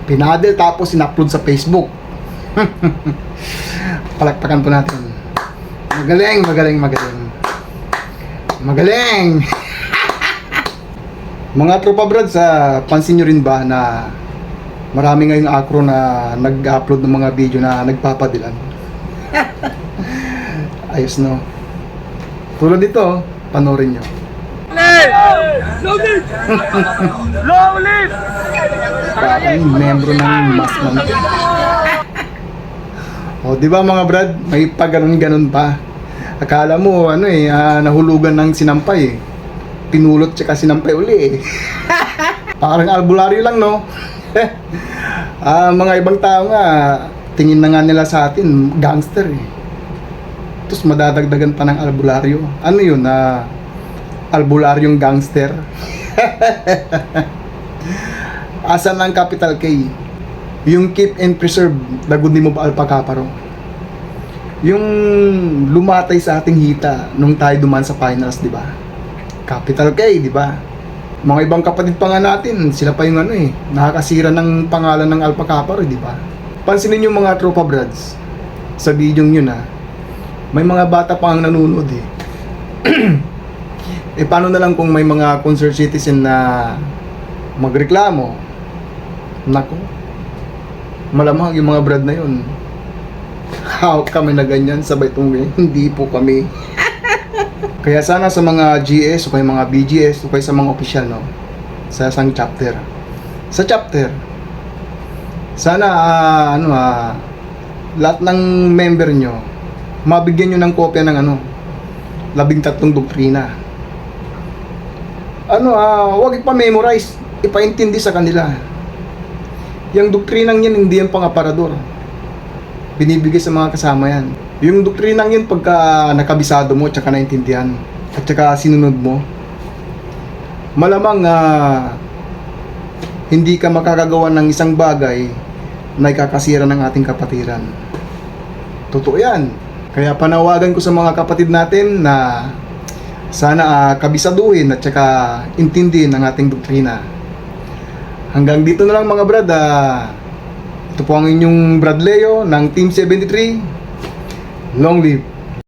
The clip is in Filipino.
Pinadel tapos in-upload sa Facebook. Palakpakan po natin. Magaling, magaling, magaling. Magaling! Mga tropa brads, pansin nyo rin ba na marami ngayong acro na nag-upload ng mga video na nagpapadilan? Ayos, no? Tulad dito, panoorin nyo. Long live! Long live! Parang membro ng Masman. O, di ba mga brad, may pag-ganon-ganon pa. Akala mo, nahulugan ng sinampay eh. Pinulot tsaka sinampay uli eh. Parang albularyo lang, no? Mga ibang tao nga, tingin na nga nila sa atin, gangster eh. Tapos madadagdagan pa ng albularyo. Ano yun, albularyong gangster? Asan ang capital K? Yung keep and preserve, dagod ni mo ba alpacaparo? Yung lumatay sa ating hita nung tayo duman sa finals, di ba? Capital K, di ba? Mga ibang kapatid pa nga natin, sila pa yung nakakasira ng pangalan ng alpacaparo, di ba? Pansinin yung mga tropa brads sa video yun may mga bata pa ang nanonood eh. Paano na lang kung may mga concerned citizen na magreklamo? Nako, malamang yung mga brad na yun, how kami na ganyan, sabay tungwi? Hindi po kami. Kaya sana sa mga GS o kaya mga BGS o kaya sa mga opisyal, no, sa isang chapter, sana lahat ng member nyo mabigyan nyo ng kopya ng 13 doktrina. Huwag ipa-memorize, ipaintindi sa kanila. Yung doktrinang yan, hindi yan pang-aparador. Binibigay sa mga kasama yan. Yung doktrinang yun, pagka nakabisado mo, tsaka naintindihan, at tsaka sinunod mo, malamang hindi ka makakagawa ng isang bagay na ikakasira ng ating kapatiran. Totoo yan. Kaya panawagan ko sa mga kapatid natin na sana kabisaduhin at tsaka intindihin ang ating doktrina. Hanggang dito na lang mga brad. Ito po ang inyong Brad Leo ng Team 73. Long live!